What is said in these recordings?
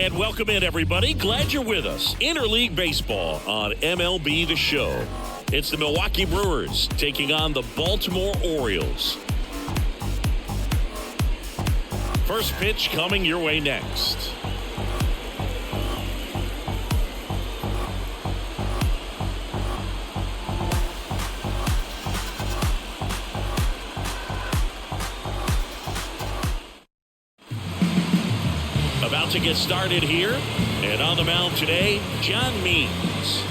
And welcome in, everybody. Glad you're with us. Interleague Baseball on MLB The Show. It's the Milwaukee Brewers taking on the Baltimore Orioles. First pitch coming your way next. About to get started here, and on the mound today, John Means.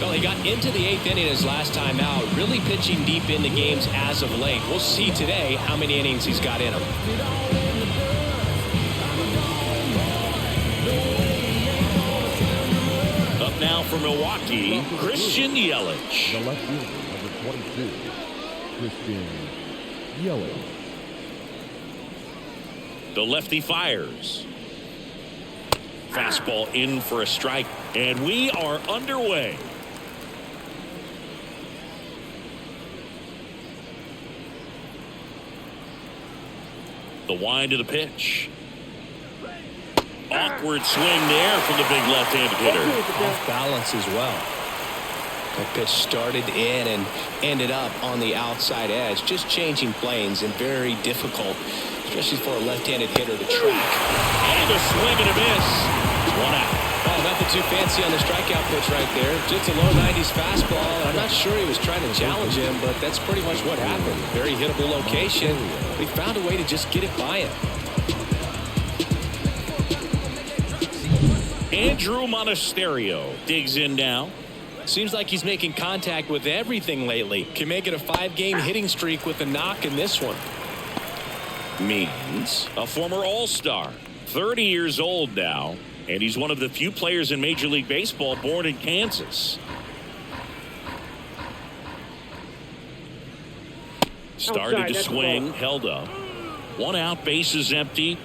Well, he got into the 8th inning his last time out, really pitching deep into games as of late. We'll see today how many innings he's got in him. Up now for Milwaukee, Christian Yelich. The left fielder, number 22, Christian Yelich. The lefty fires. Fastball in for a strike, and we are underway. The wind of the pitch. Awkward swing there from the big left-handed hitter. Off balance as well. The pitch started in and ended up on the outside edge, just changing planes and very difficult, especially for a left-handed hitter to track. And a swing and a miss. 1 out. Oh, nothing too fancy on the strikeout pitch right there. Just a low 90s fastball. I'm not sure he was trying to challenge him, but that's pretty much what happened. Very hittable location. He found a way to just get it by him. Andrew Monasterio digs in now. Seems like he's making contact with everything lately. Can make it a 5-game hitting streak with a knock in this one. Means a former All-Star, 30 years old now, and he's one of the few players in Major League Baseball born in Kansas. Started to swing, held up. 1 out, bases empty.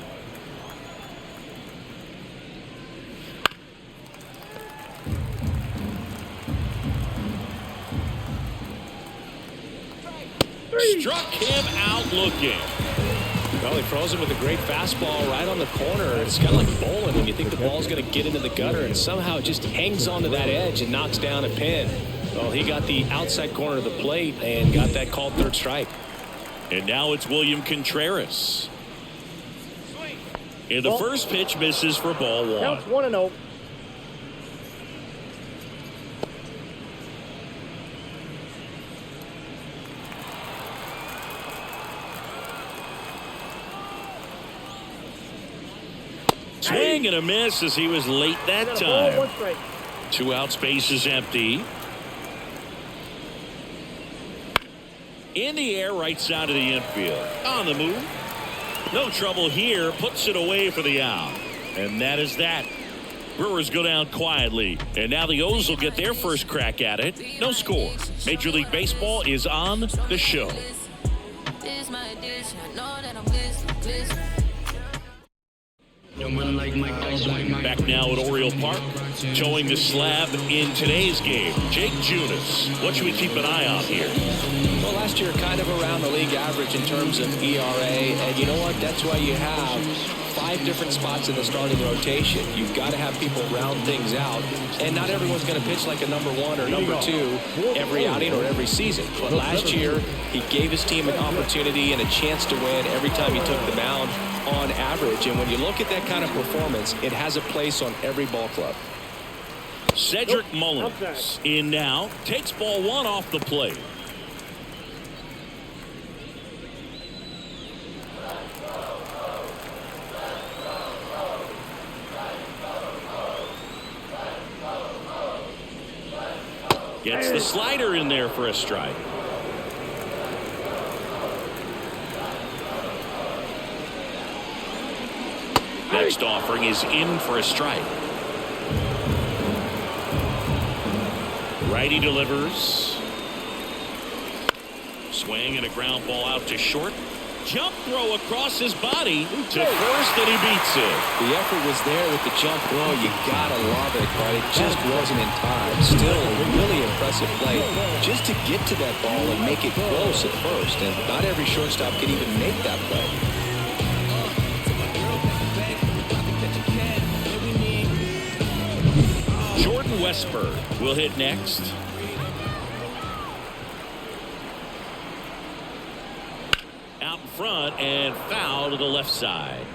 Struck him out looking. Well, he froze him with a great fastball right on the corner. It's kind of like bowling when you think the ball's going to get into the gutter, and somehow it just hangs onto that edge and knocks down a pin. Well, he got the outside corner of the plate and got that called third strike. And now it's William Contreras. And the first pitch misses for ball 1. Counts 1-0. Swing and a miss as he was late that time. 2 outs, bases empty. In the air, right side of the infield. On the move. No trouble here. Puts it away for the out. And that is that. Brewers go down quietly. And now the O's will get their first crack at it. No score. Major League Baseball is on the show. Back now at Oriole Park, towing the slab in today's game. Jake Junis. What should we keep an eye on here? Well, last year kind of around the league average in terms of ERA, and you know what? That's why you have 5 different spots in the starting rotation. You've got to have people round things out, and not everyone's going to pitch like a number 1 or number 2 every outing or every season. But last year, he gave his team an opportunity and a chance to win every time he took the mound on average. And when you look at that kind of performance, it has a place on every ball club. Cedric Mullins in now, takes ball 1 off the plate. Gets the slider in there for a strike. Next offering is in for a strike. Righty delivers. Swing and a ground ball out to short. Jump throw across his body to first, and he beats it. The effort was there with the jump throw. You gotta love it, but it just wasn't in time. Still a really impressive play just to get to that ball and make it close at first. And not every shortstop can even make that play. Westberg will hit next. Out in front and foul to the left side.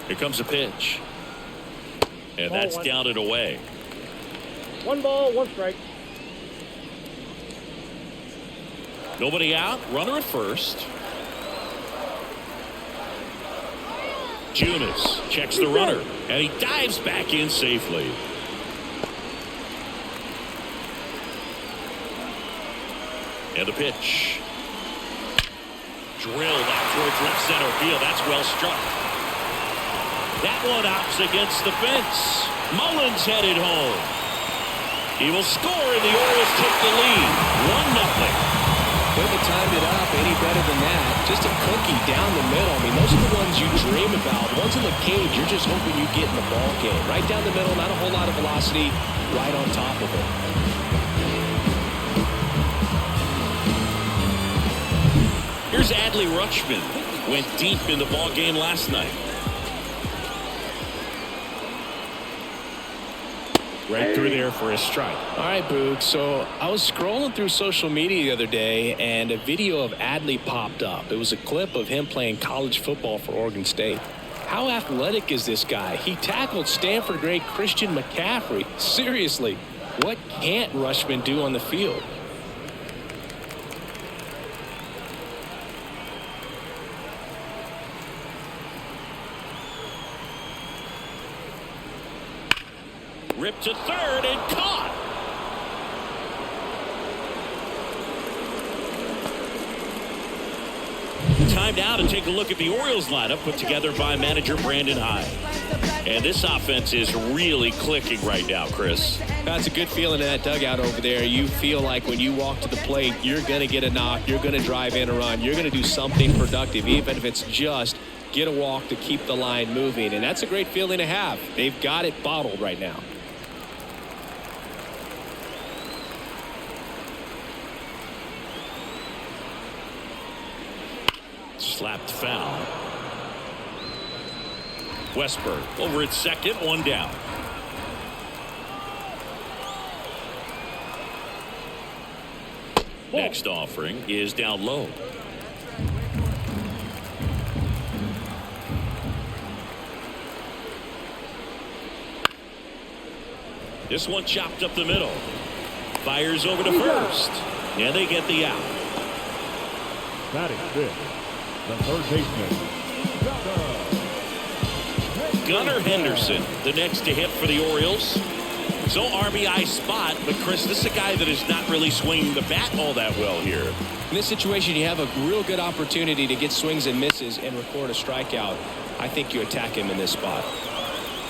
Here comes a pitch. And that's down and away. 1 ball, 1 strike. Nobody out. Runner at first. Junis checks the runner. And he dives back in safely. And the pitch. Drilled out towards left center field. That's well struck. That one opts against the fence. Mullins headed home. He will score, and the Orioles take the lead. 1-0. Couldn't have timed it up any better than that. Just a cookie down the middle. I mean, those are the ones you dream about. Ones in the cage, you're just hoping you get in the ball game. Right down the middle, not a whole lot of velocity, right on top of it. Here's Adley Rutschman. Went deep in the ball game last night. Right through there for a strike. All right, Boog. So I was scrolling through social media the other day, and a video of Adley popped up. It was a clip of him playing college football for Oregon State. How athletic is this guy? He tackled Stanford great Christian McCaffrey. Seriously, what can't Rutschman do on the field? Ripped to third and caught. Time now to take a look at the Orioles lineup put together by manager Brandon Hyde. And this offense is really clicking right now, Chris. That's a good feeling in that dugout over there. You feel like when you walk to the plate, you're going to get a knock, you're going to drive in a run, you're going to do something productive, even if it's just get a walk to keep the line moving. And that's a great feeling to have. They've got it bottled right now. Slapped foul. Westberg over at second, 1 down. Next offering is down low. This one chopped up the middle. Fires over to first. And they get the out. Batting fifth, the third baseman, Gunnar Henderson, the next to hit for the Orioles. So RBI spot, but Chris, this is a guy that is not really swinging the bat all that well here. In this situation, you have a real good opportunity to get swings and misses and record a strikeout. I think you attack him in this spot.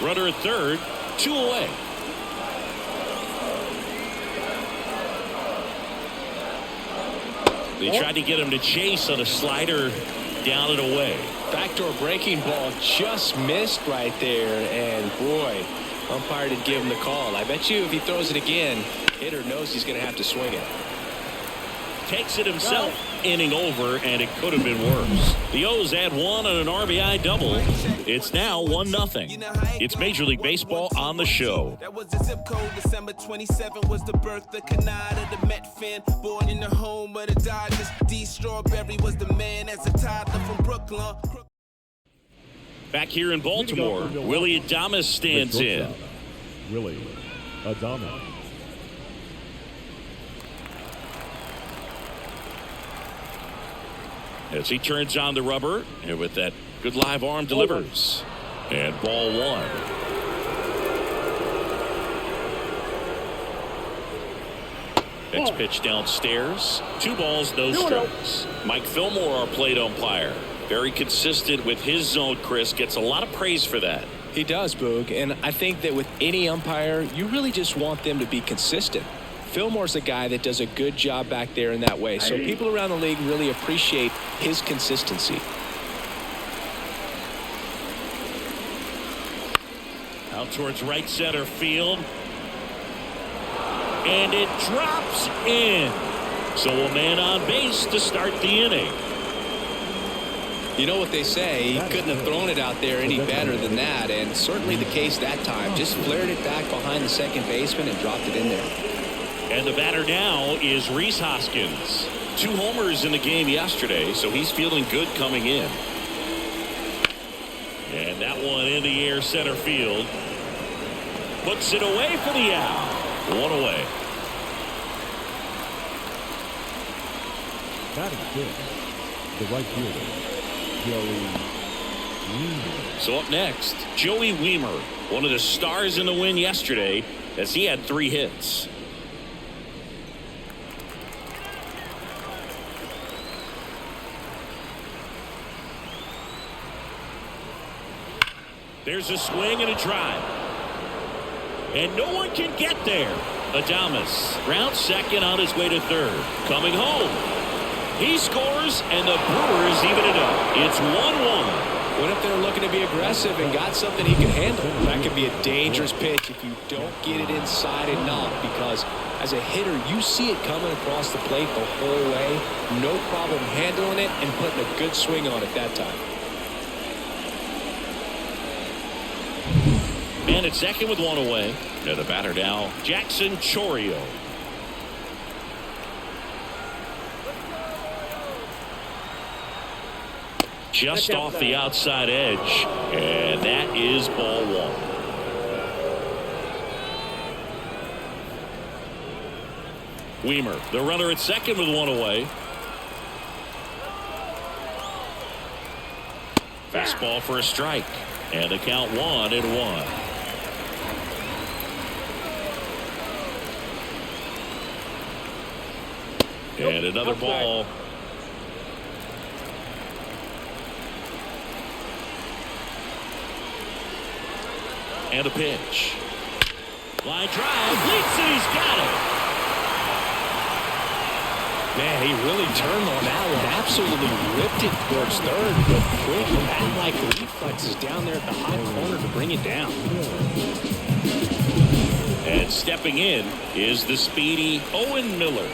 Runner at third, 2 away. They tried to get him to chase on a slider down and away. Backdoor breaking ball just missed right there, and boy, umpire didn't give him the call. I bet you if he throws it again, hitter knows he's going to have to swing it. Takes it himself, inning over, and it could have been worse. The O's add 1 on an RBI double. It's now 1-0. It's Major League Baseball on the show. That was the zip code. December 27 was the birth of Canada, the Met fan, born in the home of the Dodgers. D. Strawberry was the man as a toddler from Brooklyn. Back here in Baltimore, Willie Adames stands in. Willie Adames. As he turns on the rubber, and with that good live arm delivers. And ball 1. Next pitch downstairs. 2 balls, no strikes. Mike Fillmore, our plate umpire. Very consistent with his zone, Chris. Gets a lot of praise for that. He does, Boog, and I think that with any umpire, you really just want them to be consistent. Fillmore's a guy that does a good job back there in that way, so people around the league really appreciate his consistency. Out towards right center field. And it drops in. So a man on base to start the inning. You know what they say, he couldn't have thrown it out there any better than that, and certainly the case that time. Just flared it back behind the second baseman and dropped it in there. And the batter now is Rhys Hoskins. 2 homers in the game yesterday, so he's feeling good coming in. And that one in the air center field. Puts it away for the out. 1 away. That is good. The right fielder, Joey Wiemer. So up next, Joey Wiemer, one of the stars in the win yesterday, as he had 3 hits. There's a swing and a drive. And no one can get there. Adames rounds second on his way to third. Coming home. He scores, and the Brewers even it up. It's 1-1. Went up there looking to be aggressive and got something he can handle. That could be a dangerous pitch if you don't get it inside enough, because as a hitter, you see it coming across the plate the whole way. No problem handling it and putting a good swing on it that time. And at second with 1 away. Now the batter now, Jackson Chourio. Just off the outside edge. And that is ball 1. Wiemer, the runner at second with 1 away. Fastball for a strike. And the count 1-1. And another ball. And a pitch. Line drive. Leaps and he's got it. Man, he really turned on that one. Absolutely ripped it towards third. But quick bat-like reflexes down there at the high corner to bring it down. And stepping in is the speedy Owen Miller.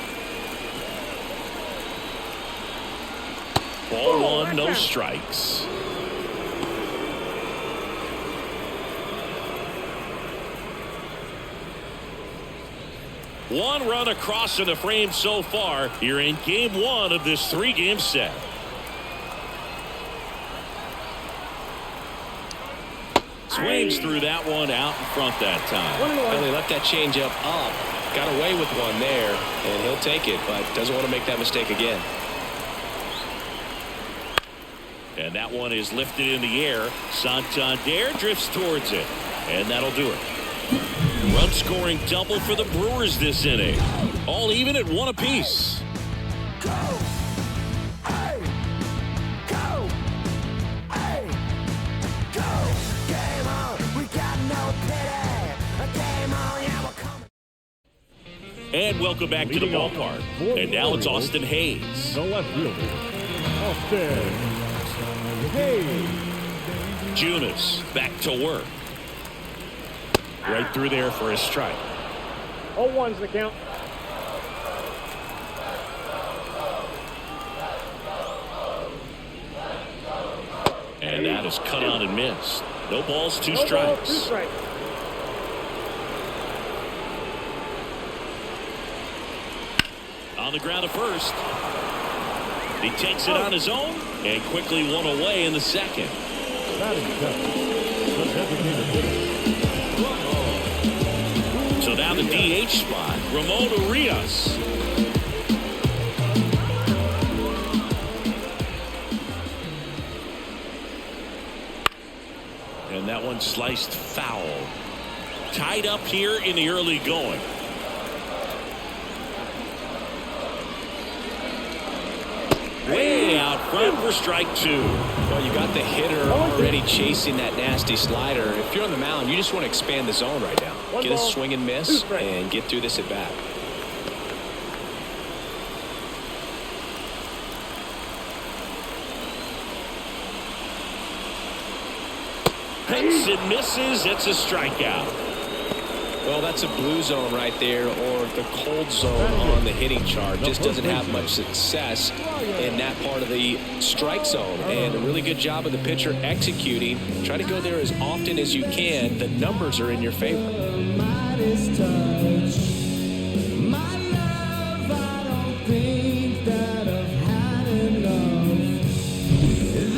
Ball 1, no strikes. One run across in the frame so far here in game 1 of this 3-game set. Swings through that one out in front that time. Well, he left that changeup up. Got away with one there, and he'll take it, but doesn't want to make that mistake again. And that one is lifted in the air. Santander drifts towards it. And that'll do it. Run scoring double for the Brewers this inning. All even at 1 apiece. Go! Hey! Go! Hey! Go! Game on! We got no pity! Game on! Yeah, we're coming! And welcome back to the ballpark. And now it's Austin Hayes. The left fielder, Austin Hayes. Junis back to work. Right through there for a strike. 0-1's the count. And that is cut on and missed. No balls, 2 No balls, strikes. 2 strikes. On the ground at first. He takes it on his own and quickly 1 away in the second. That is seven. The designated hitter. So now the DH spot, Ramon Urias. And that one sliced foul. Tied up here in the early going. Way out front for strike 2. Well, you got the hitter already chasing that nasty slider. If you're on the mound, you just want to expand the zone right now. Get a swing and miss and get through this at bat. Hits and misses. It's a strikeout. Well, that's a blue zone right there, or the cold zone on the hitting chart. Just doesn't have much success in that part of the strike zone. And a really good job of the pitcher executing. Try to go there as often as you can. The numbers are in your favor.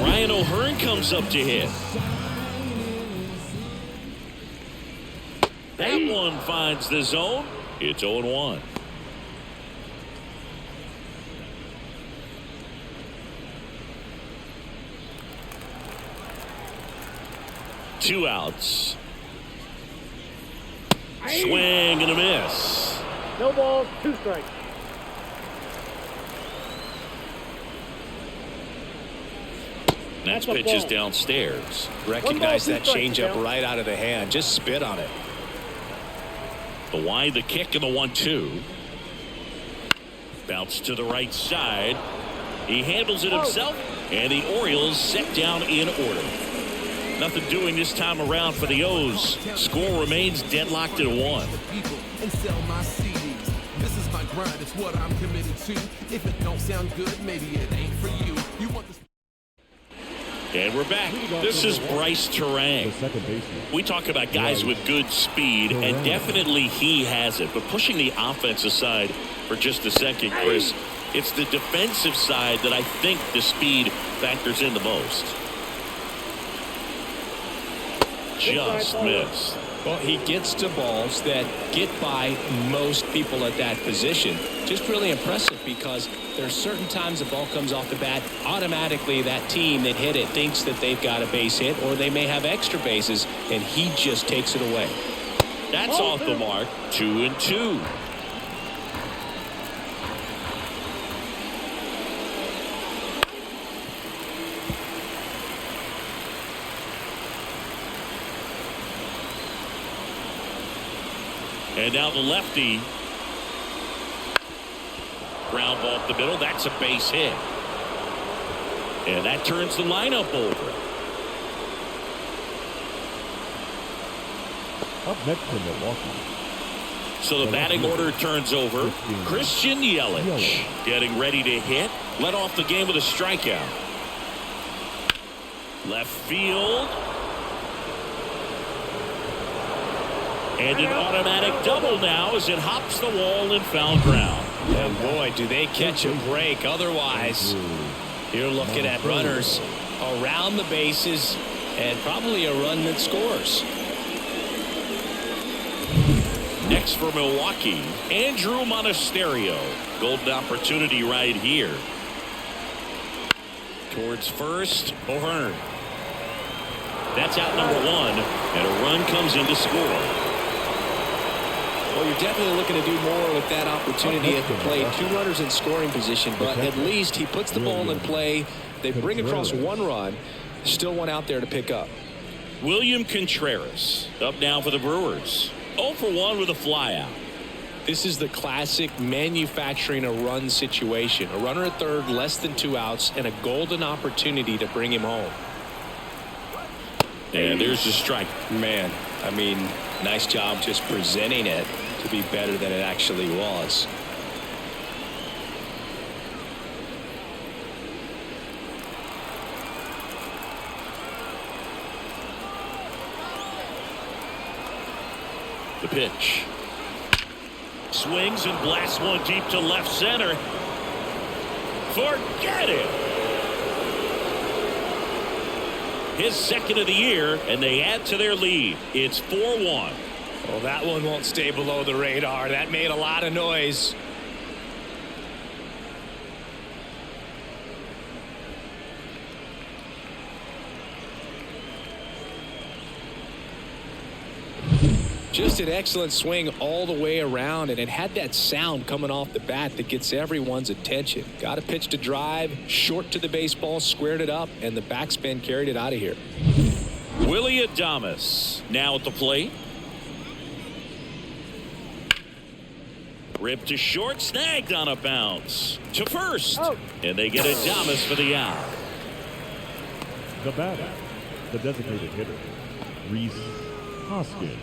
Ryan O'Hearn comes up to hit. That one finds the zone. It's 0-1. Two outs. Swing and a miss. No balls, 2 strikes. Next pitch is downstairs. Recognize that changeup right out of the hand. Just spit on it. The wide, the kick, and the 1-2. Bounce to the right side. He handles it himself, and the Orioles set down in order. Nothing doing this time around for the O's. Score remains deadlocked at 1. And sell my CDs. This is my grind. It's what I'm committed to. If it don't sound good, maybe it ain't for you. You want this. And we're back. This is Bryce Terang. We talk about guys with good speed, and definitely he has it. But pushing the offense aside for just a second, Chris, it's the defensive side that I think the speed factors in the most. Just missed. Well, he gets to balls that get by most people at that position. Just really impressive because there's certain times the ball comes off the bat, automatically that team that hit it thinks that they've got a base hit or they may have extra bases, and he just takes it away. That's off the mark. 2-2. And now the lefty. Ground ball up the middle. That's a base hit. And that turns the lineup over. Up next for Milwaukee. So the batting order turns over. Christian Yelich getting ready to hit. Led off the game with a strikeout. Left field. And an automatic double now as it hops the wall and foul ground. And boy, do they catch a break. Otherwise, you're looking at runners around the bases and probably a run that scores. Next for Milwaukee, Andrew Monasterio. Golden opportunity right here. Towards first, O'Hearn. That's out number 1, and a run comes in to score. Well, you're definitely looking to do more with that opportunity at the plate. 2 runners in scoring position, but at least he puts the ball in play. They bring across 1 run. Still 1 out there to pick up. William Contreras up now for the Brewers. 0 for 1 with a flyout. This is the classic manufacturing a run situation. A runner at third, less than 2 outs, and a golden opportunity to bring him home. And there's the strike. Man, I mean, nice job just presenting it to be better than it actually was. The pitch. Swings and blasts one deep to left center. Forget it. His second of the year, and they add to their lead. It's 4-1. Well, that one won't stay below the radar. That made a lot of noise. Just an excellent swing all the way around, and it had that sound coming off the bat that gets everyone's attention. Got a pitch to drive, short to the baseball, squared it up, and the backspin carried it out of here. Willie Adames now at the plate. Ripped to short, snagged on a bounce. To first. And they get Adames for the out. The batter, the designated hitter, Rhys Hoskins.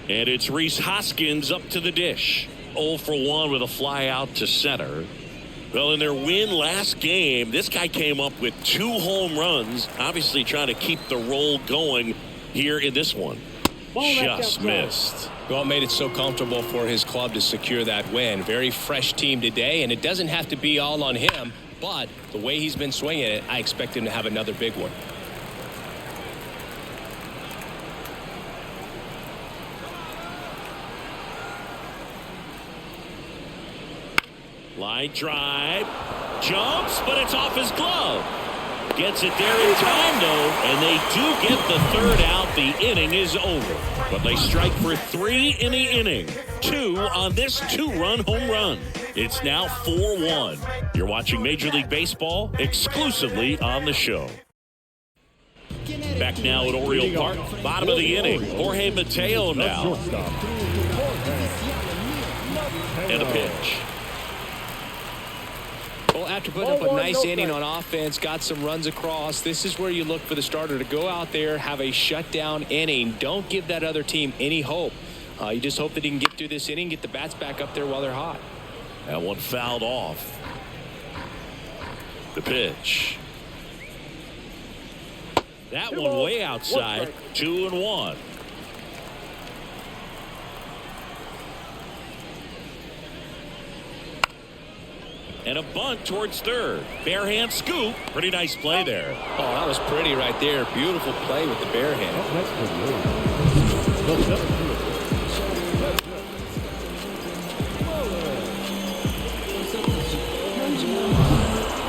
And it's Rhys Hoskins up to the dish. 0 for 1 with a fly out to center. Well, in their win last game, this guy came up with 2 home runs, obviously trying to keep the roll going here in this one. Just missed. Well, it made it so comfortable for his club to secure that win. Very fresh team today, and it doesn't have to be all on him, but the way he's been swinging it, I expect him to have another big one. Line drive, jumps, but it's off his glove. Gets it there in time, though, and they do get the 3rd out. The inning is over. But they strike for 3 in the inning. 2 on this 2-run home run. It's now 4-1. You're watching Major League Baseball exclusively on the show. Back now at Oriole Park, bottom of the inning. Jorge Mateo now. And a pitch. Well, after putting up a nice inning on offense, got some runs across, this is where you look for the starter to go out there, have a shutdown inning. Don't give that other team any hope. You just hope that he can get through this inning, get the bats back up there while they're hot. That one fouled off. The pitch. That one way outside. 2-1. And a bunt towards third. Bare hand scoop. Pretty nice play there. Oh, that was pretty right there. Beautiful play with the bare hand.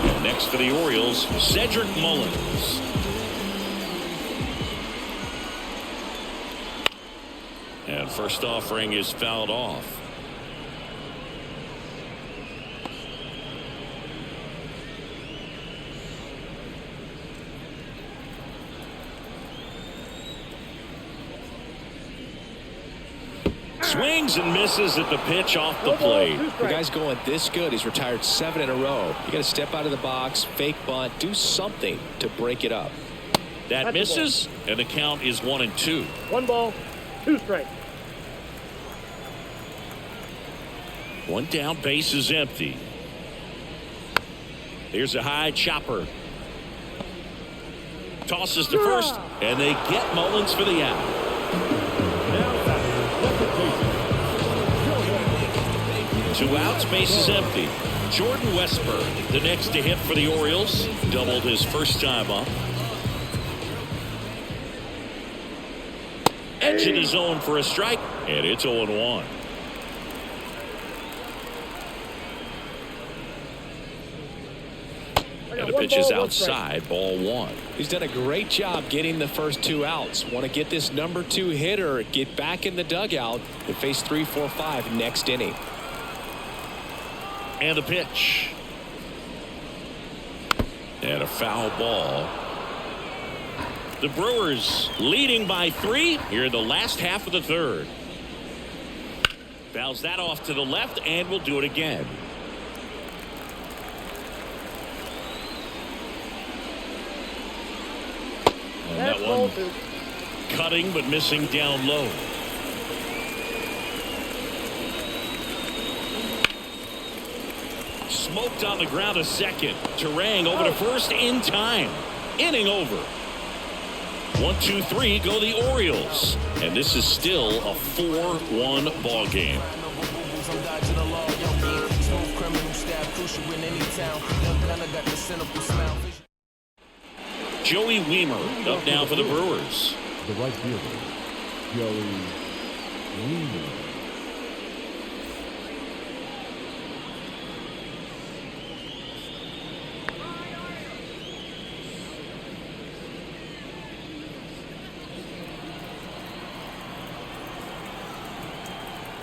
And next for the Orioles, Cedric Mullins. And first offering is fouled off. Swings and misses at the pitch off the plate. The guy's going this good. He's retired 7 in a row. You got to step out of the box, fake bunt, do something to break it up. That misses, and the count is 1-2. 1 ball, 2 strikes. 1 down, base is empty. Here's a high chopper. Tosses to first, and they get Mullins for the out. 2 outs, base is empty. Jordan Westburg, the next to hit for the Orioles, doubled his first time up. Edge in his zone for a strike, and it's 0-1. And the pitch is outside, ball 1. He's done a great job getting the first 2 outs. Want to get this number 2 hitter, get back in the dugout, and face 3, 4, 5 next inning. And the pitch. And a foul ball. The Brewers leading by 3 here in the last half of the 3rd. Fouls that off to the left and will do it again. And that one cutting but missing down low. Smoked on the ground a second. Turang over to first in time. Inning over. 1, 2, 3 go the Orioles. And this is still a 4-1 ball game. Joey Wiemer up now for the Brewers. The right fielder, Joey Wiemer.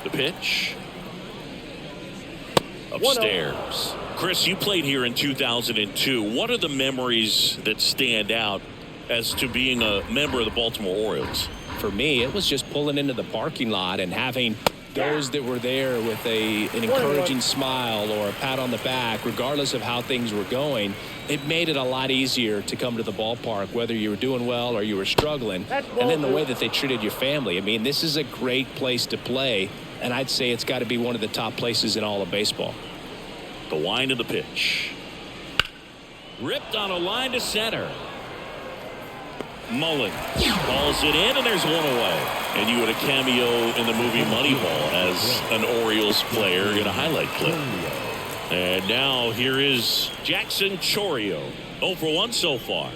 The pitch. Upstairs. Chris, you played here in 2002. What are the memories that stand out as to being a member of the Baltimore Orioles? For me, it was just pulling into the parking lot and having those that were there with an encouraging smile or a pat on the back, regardless of how things were going, it made it a lot easier to come to the ballpark, whether you were doing well or you were struggling. And then the way that they treated your family. I mean, this is a great place to play, and I'd say it's got to be one of the top places in all of baseball. The wind of the pitch. Ripped on a line to center. Mullen balls it in, and there's one away. And you had a cameo in the movie Moneyball as an Orioles player in a highlight clip. And now here is Jackson Chourio. 0 for 1 so far.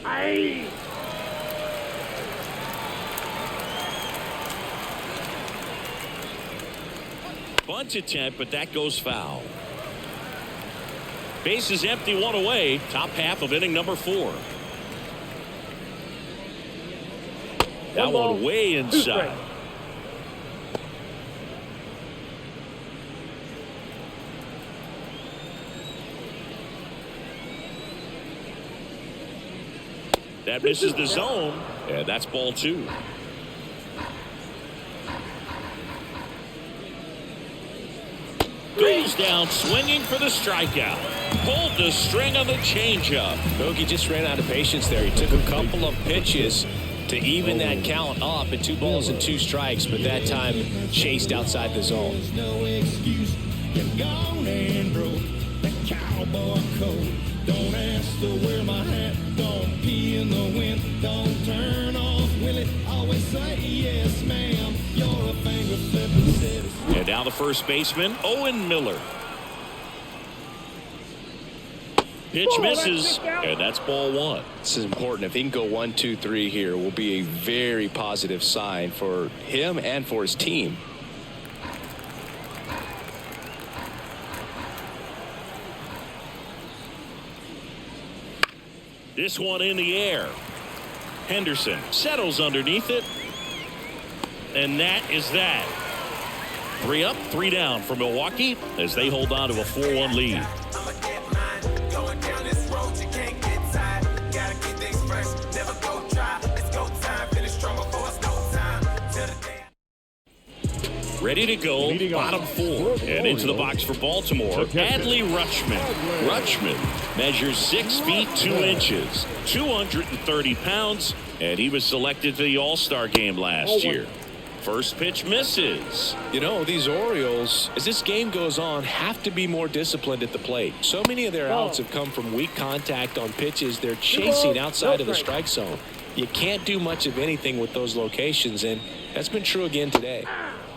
Aye. Bunt attempt, but that goes foul. Base is empty, one away. Top half of inning number 4. That one way inside. That misses the zone, and that's ball 2. Goes down swinging for the strikeout. Pulled the string on the changeup. Bogey just ran out of patience there. He took a couple of pitches to even that count up at 2 balls and 2 strikes, but that time chased outside the zone. No excuse. You're gone and broke. That cowboy coat. Don't ask to wear my hat. Don't pee in the wind. Don't turn off Willie. Always say yes, ma'am. You're a finger flipping citizen. And now the first baseman, Owen Miller. Pitch misses, and that's ball 1. This is important. If he can go 1, 2, 3 here, will be a very positive sign for him and for his team. This one in the air. Henderson settles underneath it. And that is that. 3 up, 3 down for Milwaukee as they hold on to a 4-1 lead. Ready to go, bottom 4. And into the box for Baltimore, Adley Rutschman. Rutschman measures 6 feet 2 inches, 230 pounds, and he was selected to the All-Star game last year. First pitch misses. You know, these Orioles, as this game goes on, have to be more disciplined at the plate. So many of their outs have come from weak contact on pitches they're chasing outside of the strike zone. You can't do much of anything with those locations, and that's been true again today.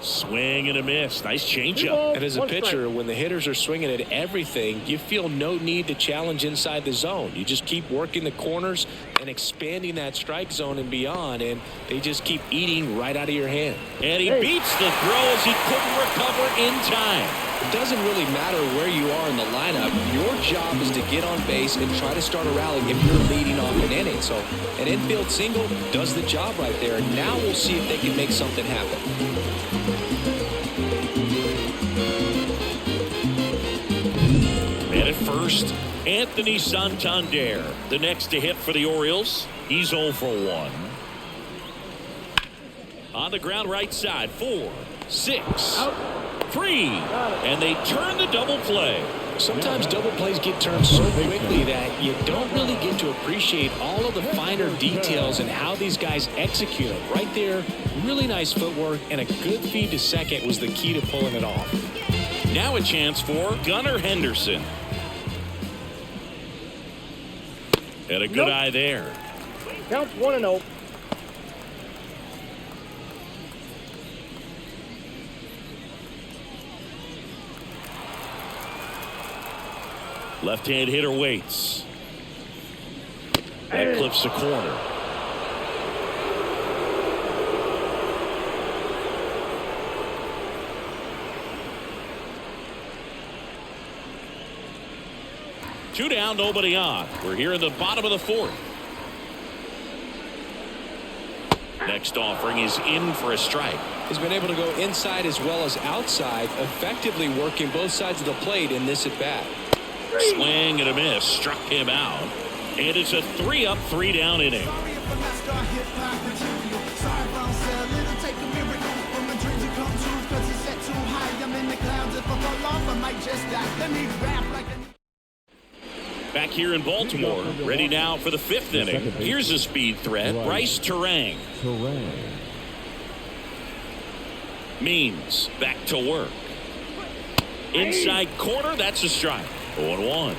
Swing and a miss. Nice changeup. And as a pitcher, when the hitters are swinging at everything, you feel no need to challenge inside the zone. You just keep working the corners and expanding that strike zone and beyond, and they just keep eating right out of your hand. And he beats the throw as he couldn't recover in time. It doesn't really matter where you are in the lineup. Your job is to get on base and try to start a rally if you're leading off an inning. So an infield single does the job right there. And now we'll see if they can make something happen. And at first, Anthony Santander, the next to hit for the Orioles. He's 0 for 1. On the ground right side, 4, 6, 3, and they turn the double play. Sometimes double plays get turned so quickly that you don't really get to appreciate all of the finer details and how these guys execute them. Right there, really nice footwork and a good feed to second was the key to pulling it off. Now a chance for Gunnar Henderson. And a good eye there. Counts 1-0. Left-hand hitter waits. That clips the corner. Two down, nobody on. We're here in the bottom of the 4th. Next offering is in for a strike. He's been able to go inside as well as outside, effectively working both sides of the plate in this at-bat. Swing and a miss, struck him out. And it's a 3 up, 3 down inning. a NASCAR hip-hop material. Sorry if I don't sell it, it'll take a miracle for my dreams to come true, cause it's set too high. I'm in the clouds, if I fall off, I might just die. Let me rap like a... Back here in Baltimore, ready now for the 5th inning. Here's a speed threat, Bryce Terang. Means back to work. Inside corner, that's a strike. 0-1.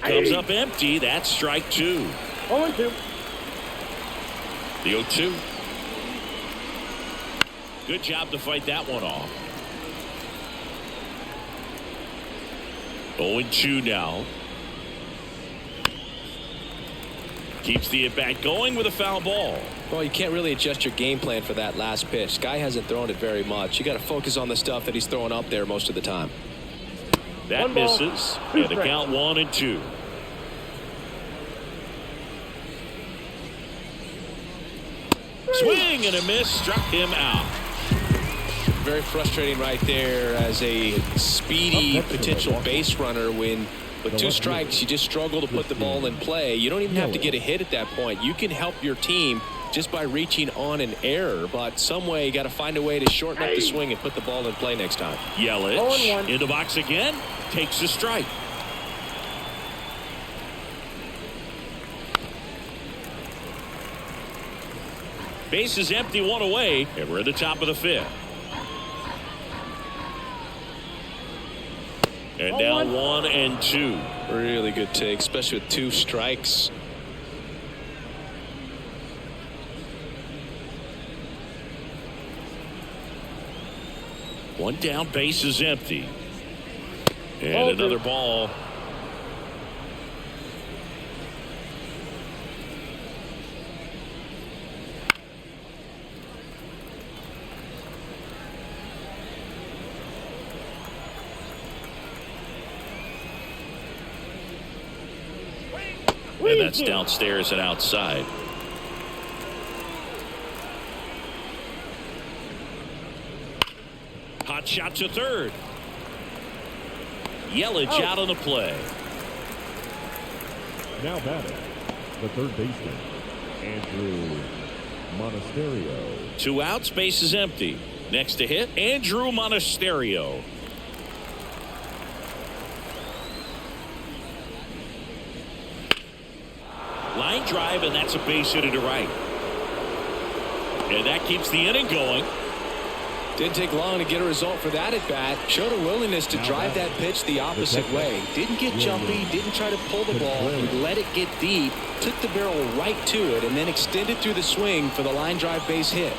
Comes up empty, that's strike 2. 0-2. The 0-2. Good job to fight that one off. 0-2 now. Keeps the at-bat going with a foul ball. Well, you can't really adjust your game plan for that last pitch. Guy hasn't thrown it very much. You got to focus on the stuff that he's throwing up there most of the time. That misses. And the count 1-2. Swing and a miss, struck him out. Very frustrating right there as a speedy potential base runner when with 2 strikes you just struggle to put the ball in play. You don't even have to get a hit at that point. You can help your team just by reaching on an error, but some way you got to find a way to shorten up the swing and put the ball in play next time. Yelich in the box again, takes a strike. Base is empty, 1 away, and we're at the top of the 5th. And now 1-2. Really good take, especially with 2 strikes. One down, base is empty. And another ball. And that's downstairs and outside. Hot shot to third. Yelich out on the play. Now batting, the third baseman, Andrew Monasterio. 2 outs, base is empty. Next to hit, Andrew Monasterio. Line drive, and that's a base hit to right. And that keeps the inning going. Didn't take long to get a result for that at bat. Showed a willingness to drive that pitch the opposite way. Didn't get jumpy, didn't try to pull the ball. He let it get deep, took the barrel right to it, and then extended through the swing for the line drive base hit.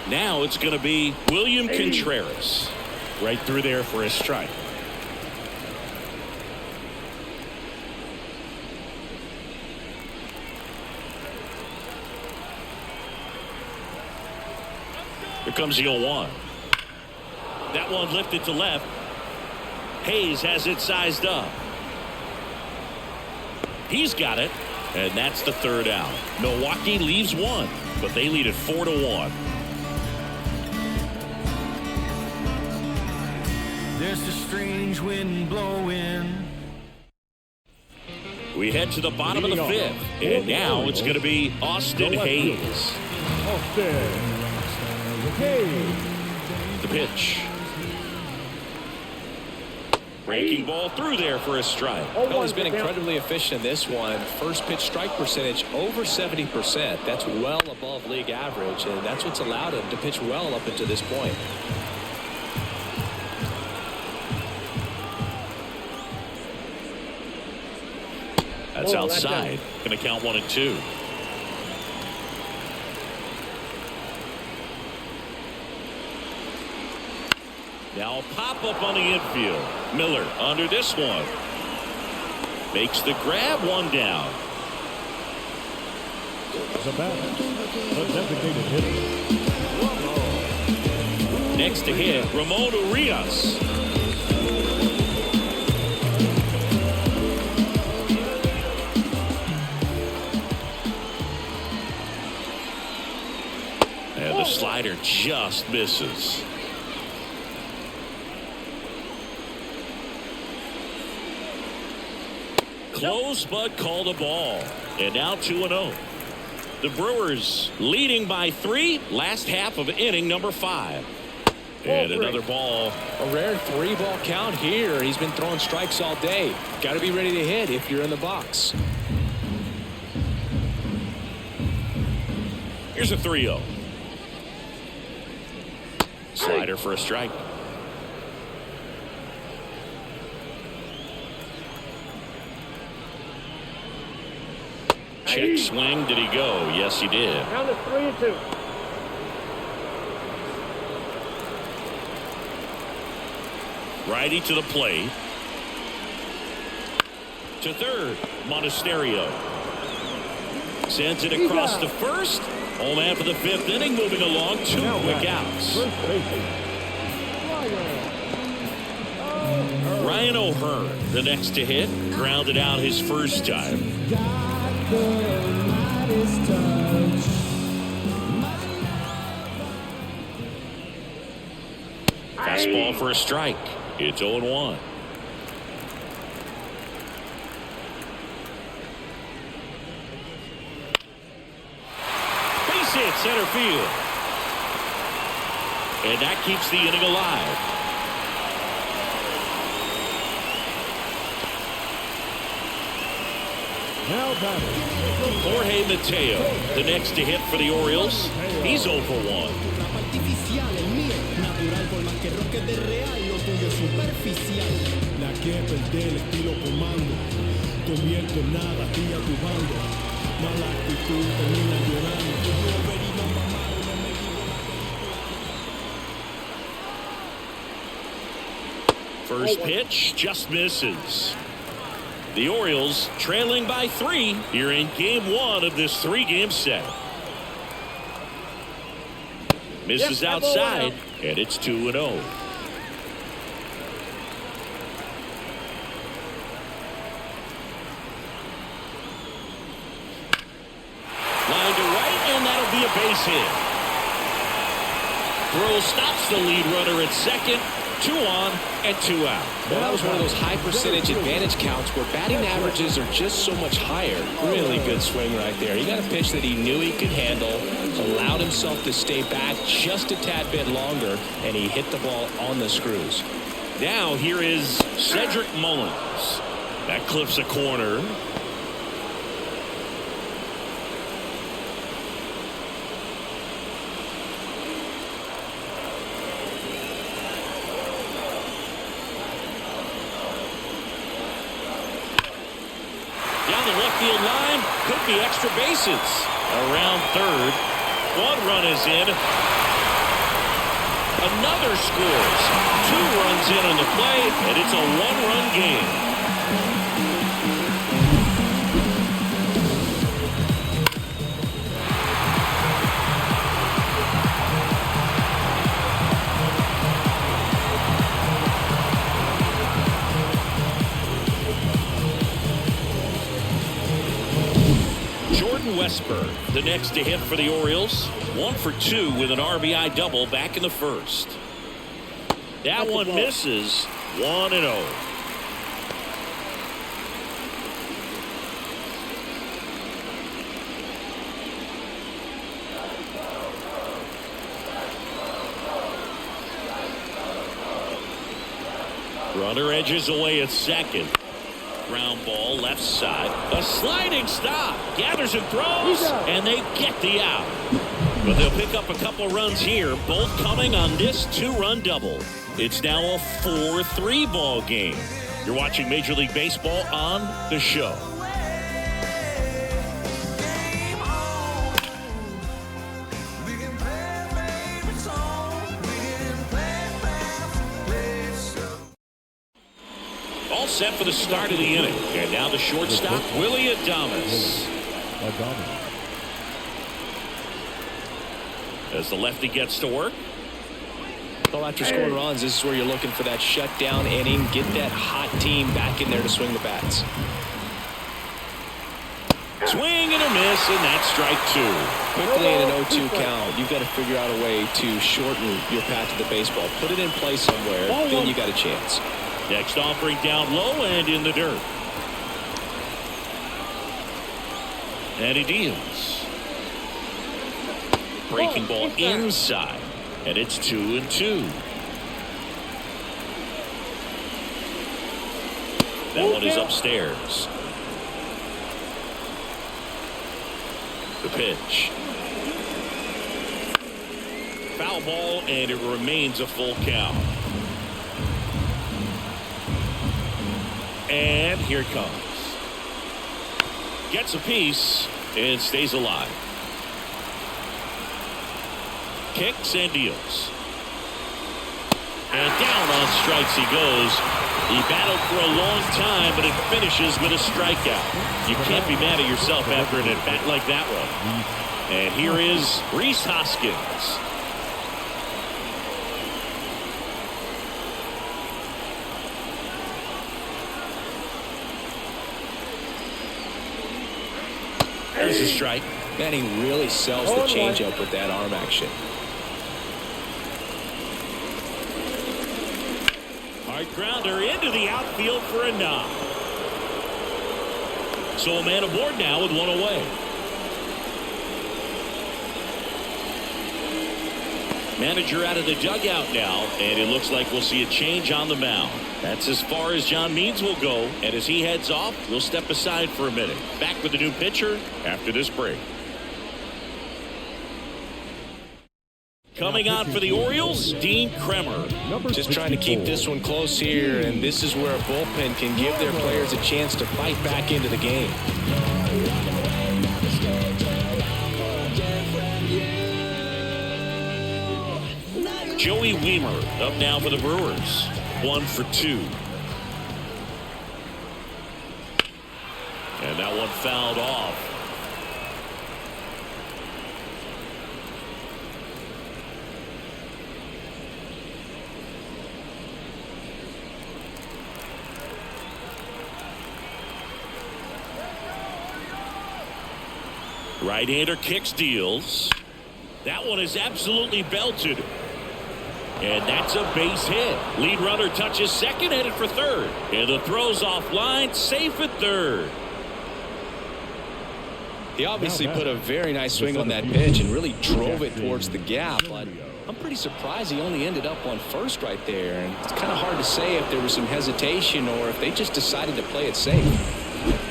Now it's going to be William Contreras. Right through there for a strike. Here comes the 0-1. That one lifted to left. Hayes has it sized up. He's got it, and that's the 3rd out. Milwaukee leaves 1, but they lead it 4-1. There's a strange wind blowing. We head to the bottom of the 5th, and now it's going to be Austin Hayes. The pitch. Breaking ball through there for a strike. Well, he's been incredibly efficient in this one. First pitch strike percentage over 70%. That's well above league average, and that's what's allowed him to pitch well up until this point. That's outside. Going to count 1-2. Now a pop-up on the infield. Miller under this one. Makes the grab, 1 down. The batter, the designated hitter. Next to hit, Ramon Urias. And the slider just misses. Close, but called a ball. And now 2-0. The Brewers leading by 3. Last half of inning number 5. And another ball. A rare 3-ball count here. He's been throwing strikes all day. Got to be ready to hit if you're in the box. Here's a 3-0. Slider for a strike. Check swing. Did he go? Yes, he did. Count is 3-2. Righty to the plate. To third. Monasterio sends it across the first. Home after the 5th inning. Moving along. 2 quick outs. Ryan O'Hearn, the next to hit, grounded out his first time. Fastball for a strike. It's 0-1. Base hit center field. And that keeps the inning alive. Now batting. Jorge Mateo, the next to hit for the Orioles. He's 0 for 1. La que perder el estilo comando. Convierto en nada, tira tu bando. Mala actitud, termina llorando. First pitch just misses. The Orioles trailing by 3 here in game 1 of this 3-game set. Misses outside, and it's 2-0. Line to right, and that'll be a base hit. Throw stops the lead runner at second. 2 on and 2 out. Well, that was one of those high percentage advantage counts where batting averages are just so much higher. Really good swing right there. He got a pitch that he knew he could handle, allowed himself to stay back just a tad bit longer, and he hit the ball on the screws. Now here is Cedric Mullins. That clips a corner. Field line, could be extra bases. Around third, 1 run is in. Another scores. 2 runs in on the play, and it's a 1-run game. Westburg, the next to hit for the Orioles. 1 for 2 with an RBI double back in the first. That one misses. 1-0. Runner edges away at second. Ground ball left side. A sliding stop. Gathers and throws. And they get the out. But they'll pick up a couple runs here. Both coming on this 2-run double. It's now a 4-3 ball game. You're watching Major League Baseball on The Show. All set for the start of the inning. And now the shortstop, Willie Adames. As the lefty gets to work. Well, after scoring runs, this is where you're looking for that shutdown inning. Get that hot team back in there to swing the bats. Swing and a miss, and that's strike 2. Quickly in an 0-2 count, you've got to figure out a way to shorten your path to the baseball. Put it in play somewhere, then you got a chance. Next offering down low and in the dirt. And he deals. Breaking ball inside. And it's 2-2. That one is upstairs. The pitch. Foul ball, and it remains a full count. And here it comes. Gets a piece and stays alive. Kicks and deals. And down on strikes he goes. He battled for a long time, but it finishes with a strikeout. You can't be mad at yourself after an at-bat like that one. And here is Rhys Hoskins. There's a strike. Man, he really sells the changeup with that arm action. Hard grounder into the outfield for a knock. So a man aboard now with one away. Manager out of the dugout now, and it looks like we'll see a change on the mound. That's as far as John Means will go, and as he heads off, we'll step aside for a minute. Back with the new pitcher after this break. Coming on for the Orioles, Dean Kremer. Just trying to keep this one close here, and this is where a bullpen can give their players a chance to fight back into the game. Joey Wiemer up now for the Brewers. 1 for 2. And that one fouled off. Right-hander kicks, deals. That one is absolutely belted. And that's a base hit. Lead runner touches second, headed for third. And the throw's offline, safe at third. He obviously put a very nice swing on that pitch and really drove it towards the gap. But I'm pretty surprised he only ended up on first right there. And it's kind of hard to say if there was some hesitation or if they just decided to play it safe.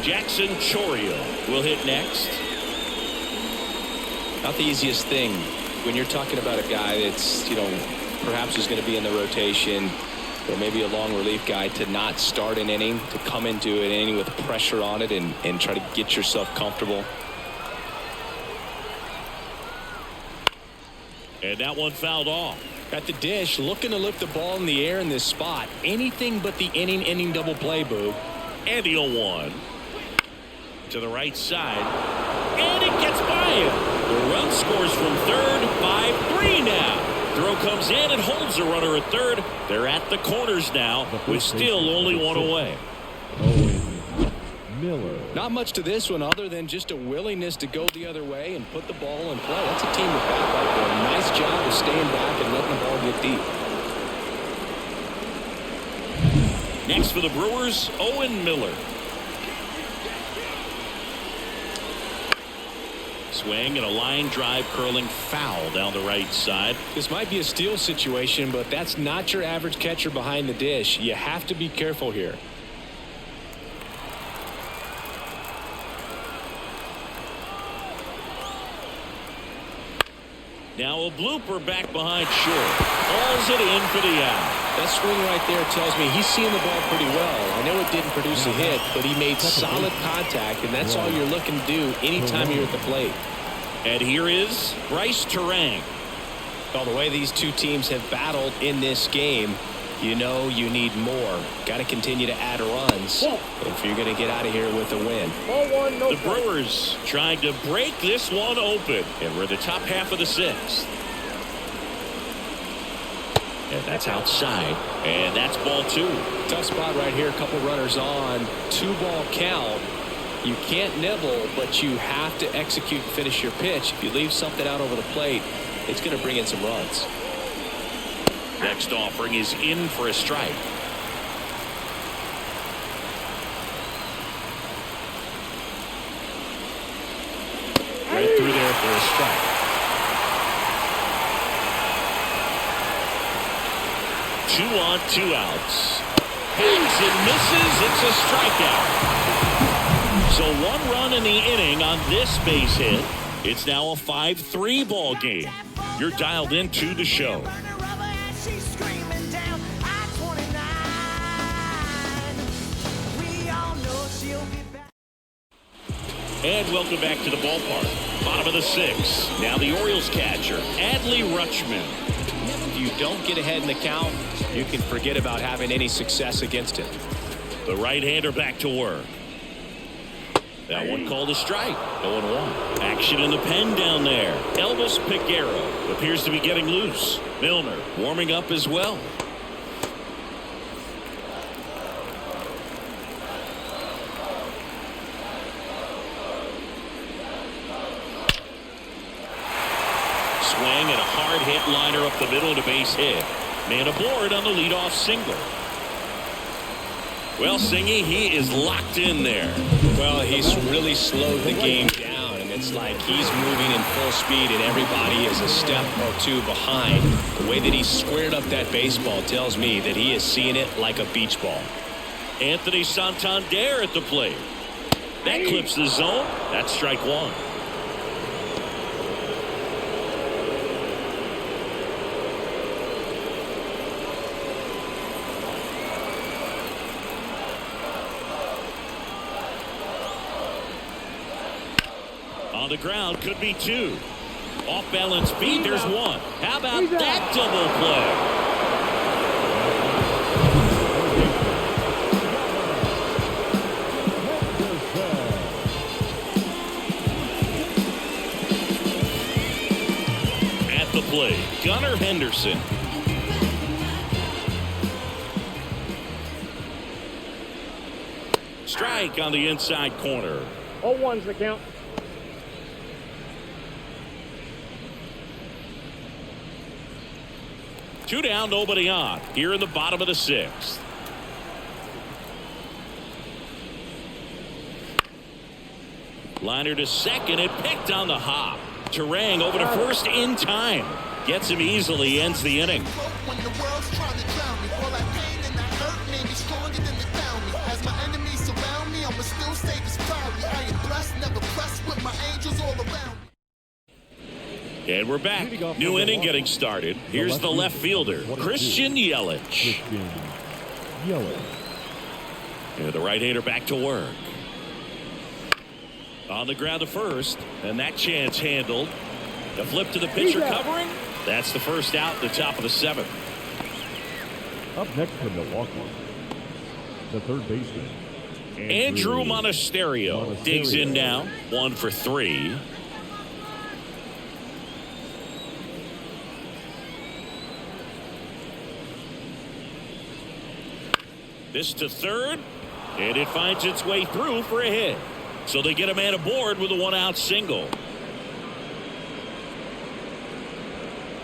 Jackson Chourio will hit next. Not the easiest thing when you're talking about a guy that's, perhaps is going to be in the rotation or maybe a long relief guy, to not start an inning, to come into an inning with pressure on it and try to get yourself comfortable. And that one fouled off. At the dish, looking to lift the ball in the air in this spot. Anything but the inning double play, Boo. And the 0-1. To the right side. And it gets by him. The run scores from third. 5-3 now. Throw comes in and holds the runner at third. They're at the corners now with still only one away. Miller. Not much to this one other than just a willingness to go the other way and put the ball in play. That's a team with back right there. Nice job of staying back and letting the ball get deep. Next for the Brewers, Owen Miller. Swing and a line drive curling foul down the right side. This might be a steal situation, but that's not your average catcher behind the dish. You have to be careful here. Now a blooper back behind short. Hauls it in for the out. That swing right there tells me he's seeing the ball pretty well. I know it didn't produce a hit, but he made solid contact, and that's all you're looking to do anytime you're at the plate. And here is Bryce Terang. Well, the way these two teams have battled in this game, you know you need more. Got to continue to add runs if you're going to get out of here with a win. The Brewers trying to break this one open. And we're in the top half of the sixth. And that's outside. And that's ball 2. Tough spot right here. A couple runners on. 2-ball count. You can't nibble, but you have to execute and finish your pitch. If you leave something out over the plate, it's going to bring in some runs. Next offering is in for a strike. there for a strike. 2 on, 2 outs. Hangs and misses. It's a strikeout. So 1 run in the inning on this base hit. It's now a 5-3 ball game. You're dialed into the show. And welcome back to the ballpark. Bottom of the 6th. Now the Orioles catcher, Adley Rutschman. If you don't get ahead in the count, you can forget about having any success against him. The right-hander back to work. That one called a strike. 0-1. Action in the pen down there. Elvis Peguero appears to be getting loose. Milner warming up as well. Swing and a hard hit liner up the middle to base hit. Man aboard on the leadoff single. Well, Singy, he is locked in there. Well, he's really slowed the game down, and it's like he's moving in full speed, and everybody is a step or 2 behind. The way that he squared up that baseball tells me that he is seeing it like a beach ball. Anthony Santander at the plate. That clips the zone. That's strike 1. On the ground, could be 2. Off balance beat, there's 1. How about that double play? At the plate, Gunnar Henderson. Strike on the inside corner. 0-1's the count. 2 down, nobody on. Here in the bottom of the 6th. Liner to second. It picked on the hop. Terang over to first in time. Gets him easily. Ends the inning. When the world's trying to drown me, all that pain and that hurt made me stronger than they found me. As my enemies surround me, I'ma still stay this proudly. I am blessed, never pressed with my angels all around me. And we're back. New inning getting started. Here's the left fielder, Christian Yelich. And the right-hander back to work. On the ground to first, and that chance handled. The flip to the pitcher covering. That's the first out, the top of the 7th. Up next for Milwaukee, the third baseman, Andrew Monasterio digs in now. 1 for 3. This to third, and it finds its way through for a hit. So they get a man aboard with a 1-out single.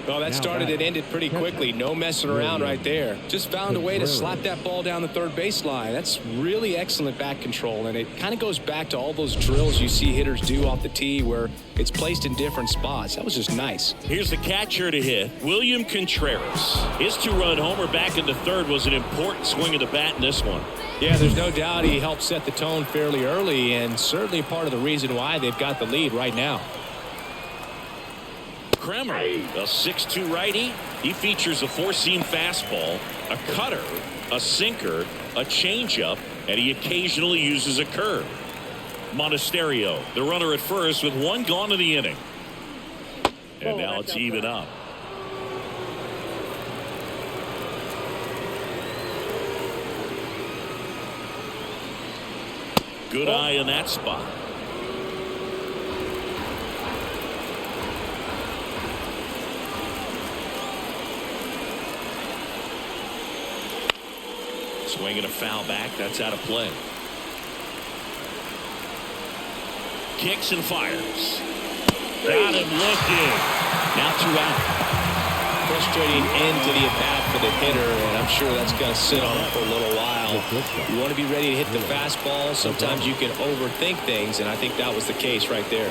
Well, that started and ended pretty quickly. No messing around right there. Just found a way to slap that ball down the third baseline. That's really excellent bat control, and it kind of goes back to all those drills you see hitters do off the tee where it's placed in different spots. That was just nice. Here's the catcher to hit, William Contreras. His 2-run homer back into third was an important swing of the bat in this one. Yeah, there's no doubt he helped set the tone fairly early, and certainly part of the reason why they've got the lead right now. Kremer, a 6'2 righty. He features a 4-seam fastball, a cutter, a sinker, a changeup, and he occasionally uses a curve. Monasterio, the runner at first with 1 gone in the inning. And now it's even up. Good eye in that spot. Swinging a foul back. That's out of play. Kicks and fires. Got him looking. Now 2 out. Frustrating end to the at-bat for the hitter, and I'm sure that's going to sit on him for a little while. You want to be ready to hit the fastball. Sometimes you can overthink things, and I think that was the case right there.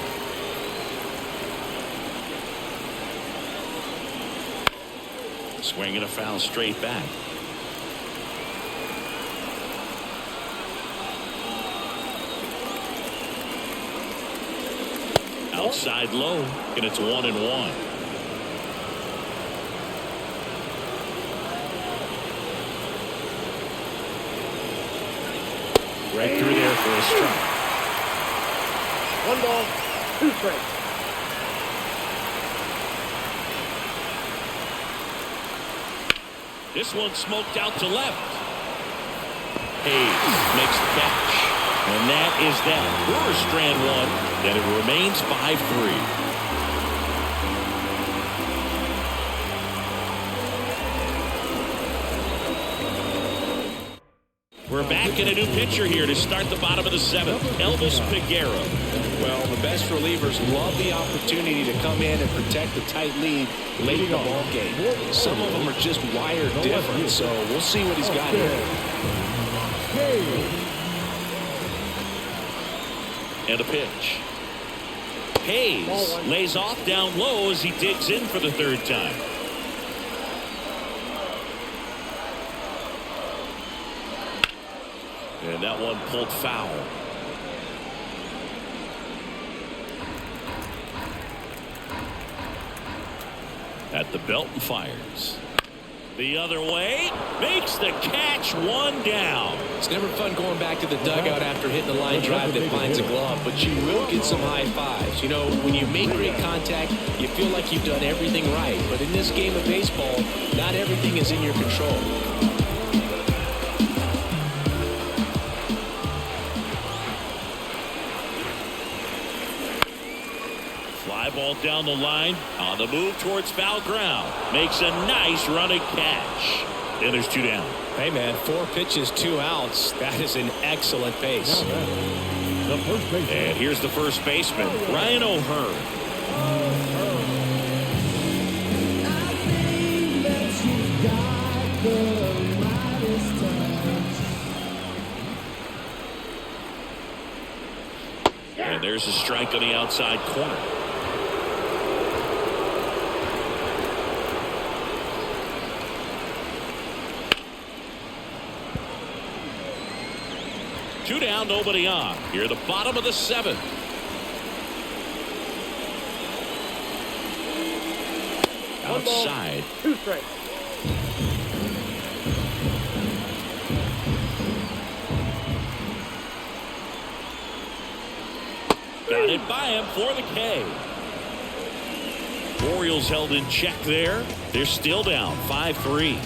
Swinging a foul straight back. Outside low, and it's 1-1. Right through there for a strike. 1 ball, 2 strikes. This one smoked out to left. Hayes makes the catch. And that is that. Brewers strand one, and it remains 5-3. We're back in a new pitcher here to start the bottom of the 7th. Elvis Peguero. Well, the best relievers love the opportunity to come in and protect the tight lead late in the ball game. Some of them are just wired different, so we'll see what he's got here. And a pitch. Hayes lays off down low as he digs in for the 3rd time. And that one pulled foul. At the belt and fires. The other way. Makes the catch, 1 down. It's never fun going back to the dugout after hitting a line drive that finds a glove, but you will get some high fives. You know, when you make great contact, you feel like you've done everything right. But in this game of baseball, not everything is in your control. Fly ball down the line. On the move towards foul ground. Makes a nice running catch. And there's 2 down. Hey, man, 4 pitches, 2 outs. That is an excellent pace. And here's the first baseman, Ryan O'Hearn. And there's a strike on the outside corner. Two down, nobody on. Here at the bottom of the 7th. Outside. 2 strikes. Got it by him for the K. Orioles held in check there. They're still down 5-3.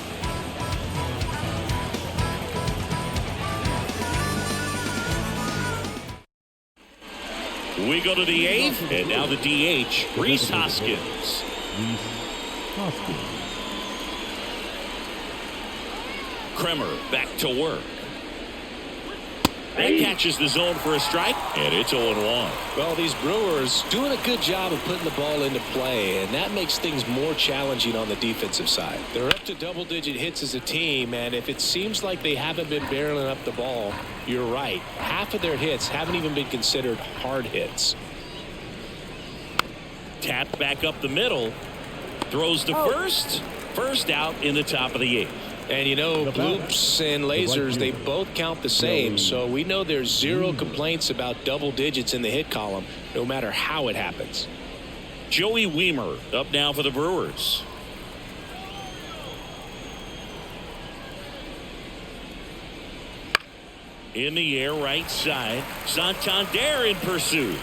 We go to the 8th, and now the DH, Rhys Hoskins. Kremer back to work. That catches the zone for a strike, and it's 0-1. Well, these Brewers doing a good job of putting the ball into play, and that makes things more challenging on the defensive side. They're up to double-digit hits as a team, and if it seems like they haven't been barreling up the ball, you're right. Half of their hits haven't even been considered hard hits. Tapped back up the middle. Throws to first. First out in the top of the 8th. And you know, bloops and lasers, they both count the same, so we know there's 0 complaints about double digits in the hit column, no matter how it happens. Joey Wiemer up now for the Brewers. In the air, right side. Santander in pursuit.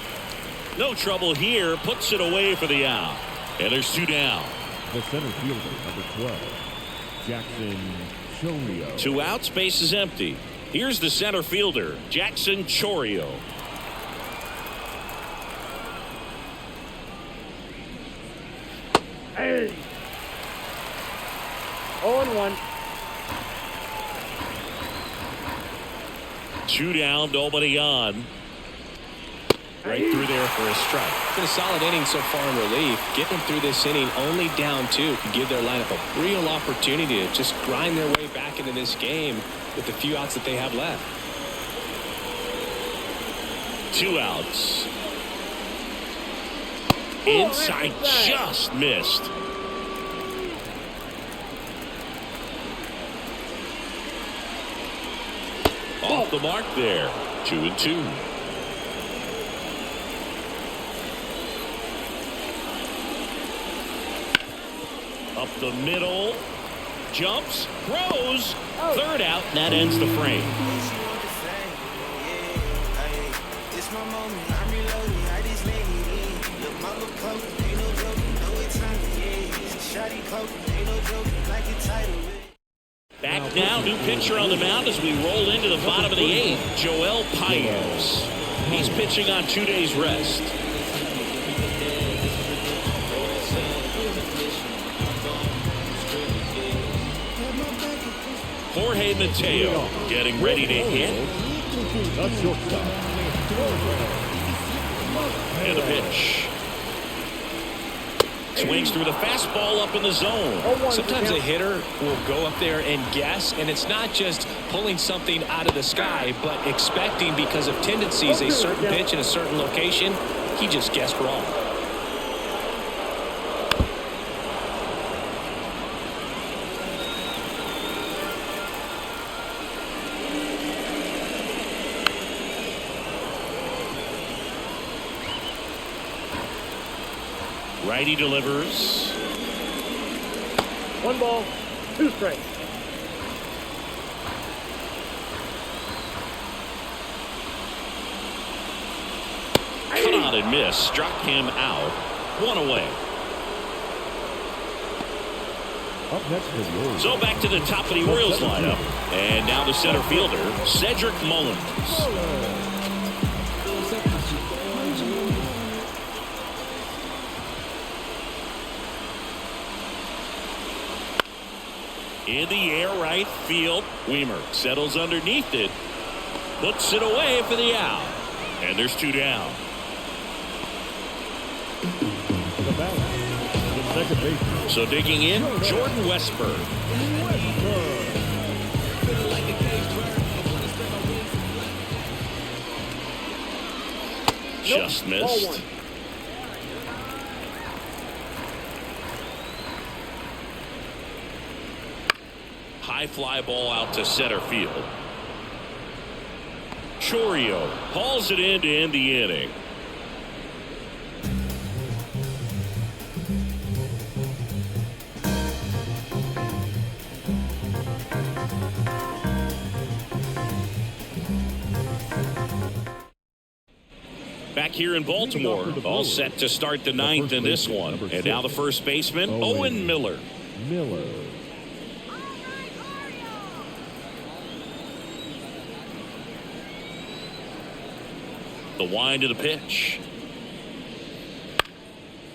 No trouble here. Puts it away for the out. And there's 2 down. The center fielder, number 12. Jackson Chorio. 2 out, space is empty. Here's the center fielder, Jackson Chorio. Hey. 0-1. 2 down, nobody on. Right through there for a strike. It's been a solid inning so far in relief. Getting them through this inning only down 2 could give their lineup a real opportunity to just grind their way back into this game with the few outs that they have left. 2 outs. Inside, just missed. Off the mark there. 2-2. Up the middle. Jumps. Throws. Third out. And that ends the frame. Back now, new pitcher on the mound as we roll into the bottom of the 8th, Joel Pires. He's pitching on 2 days rest. Jorge Mateo getting ready to hit. And a pitch. Swings through the fastball up in the zone. Sometimes a hitter will go up there and guess, and it's not just pulling something out of the sky, but expecting, because of tendencies, a certain pitch in a certain location. He just guessed wrong. Righty delivers. 1 ball, 2 strikes. Cut on and miss. Struck him out. 1 away. Up next for the Orioles. So back to the top of the Orioles lineup. And now the center fielder, Cedric Mullins. In the air, right field. Weimer settles underneath it. Puts it away for the out. And there's 2 down. The batter, the second baseman. So digging in, Jordan Westburg. Just missed. High fly ball out to center field. Chourio hauls it in to end the inning. Back here in Baltimore, all set to start the 9th in this one. And now the first baseman, Owen Miller. The wind of the pitch.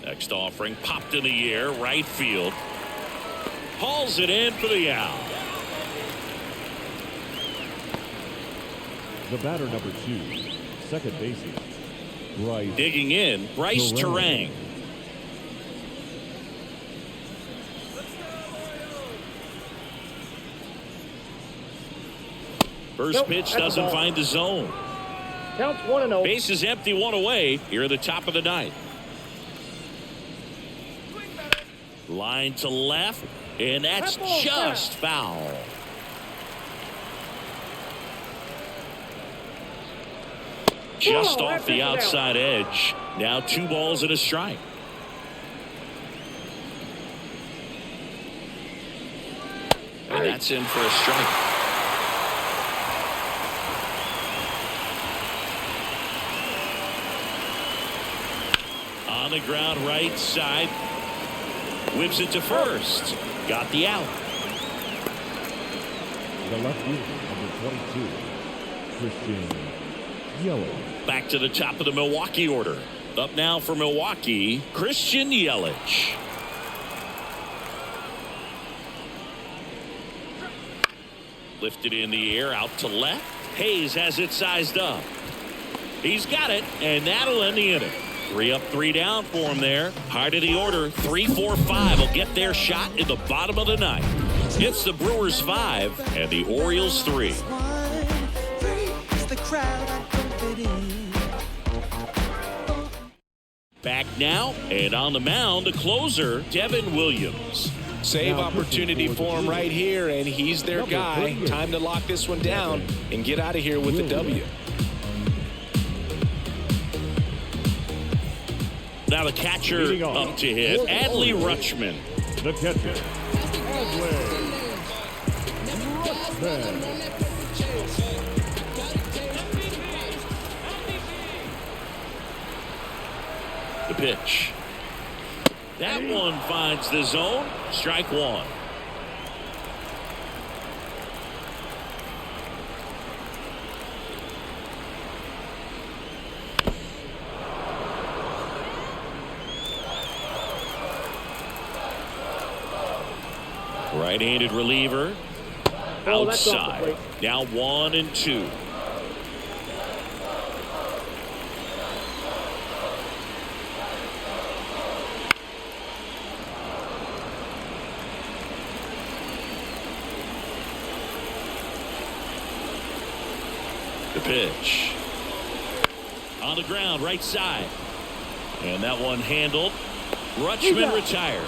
Next offering popped in the air, right field. Hauls it in for the out. The batter, number 2, second baseman, Bryce. Digging in, Bryce Terang. First pitch doesn't find the zone. Counts 1-0. Base is empty, 1 away here at the top of the 9th. Line to left, and that's just foul. Just off the outside edge. Now 2 balls and a strike. And that's in for a strike. On the ground, right side. Whips it to first. Got the out. The left fielder, number 22, Christian Yelich. Back to the top of the Milwaukee order. Up now for Milwaukee, Christian Yelich. Lifted in the air, out to left. Hayes has it sized up. He's got it, and that'll end the inning. 3 up, 3 down for him there. Heart of the order, 3, 4, 5 will get their shot in the bottom of the 9th. It's the Brewers 5 and the Orioles 3. Back now, and on the mound, the closer, Devin Williams. Save opportunity for him right here, and he's their guy. Time to lock this one down and get out of here with the W. Now the catcher up to hit, Adley Rutschman. The catcher, Adley Rutschman. The pitch. That one finds the zone. Strike one. Right-handed reliever. Outside. Now 1-2. The pitch. On the ground, right side. And that one handled. Rutschman retired.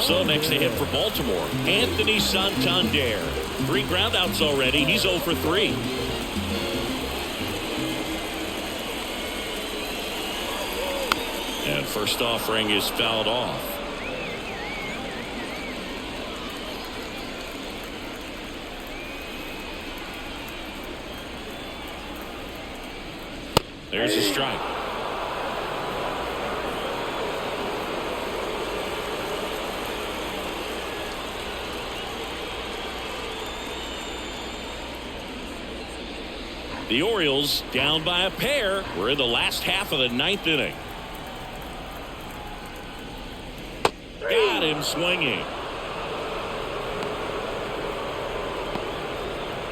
So next they hit for Baltimore, Anthony Santander. 3 groundouts already. He's 0 for 3. And first offering is fouled off. There's a strike. The Orioles down by a pair. We're in the last half of the 9th inning. Got him swinging.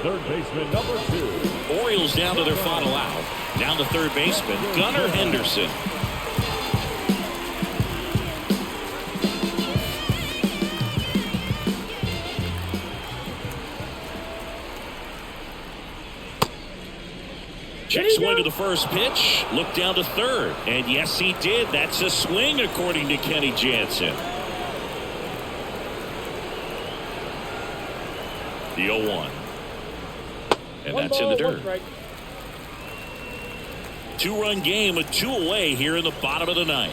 Third baseman number 2. Orioles down to their final out. Down to third baseman Gunnar Henderson. Check swing to the first pitch. Look down to third. And yes, he did. That's a swing, according to Kenny Jansen. The 0-1. And that's in the dirt. 2-run game with 2 away here in the bottom of the 9th.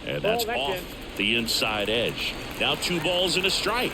And that's off the inside edge. Now 2 balls and a strike.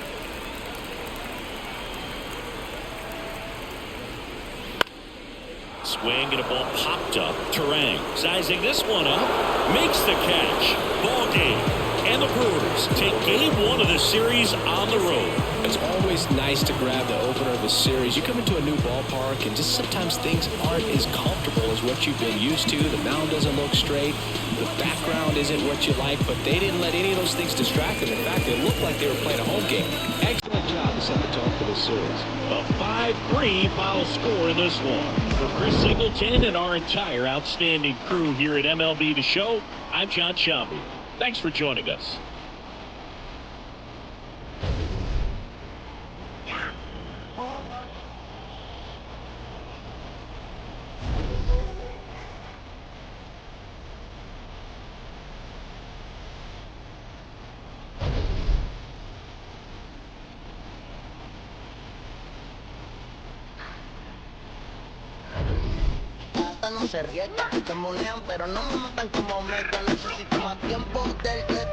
Swing and a ball popped up. Terang sizing this one up. Makes the catch. Ball game. And the Brewers take game 1 of the series on the road. It's always nice to grab the opener of the series. You come into a new ballpark and just sometimes things aren't as comfortable as what you've been used to. The mound doesn't look straight. The background isn't what you like, but they didn't let any of those things distract them. In fact, it looked like they were playing a home game. Excellent job to set the tone for this series. A 5-3 final score in this one. For Chris Singleton and our entire outstanding crew here at MLB The Show, I'm John Shambi. Thanks for joining us. No se riega, se monean, pero no me matan como meca. Necesito más tiempo del que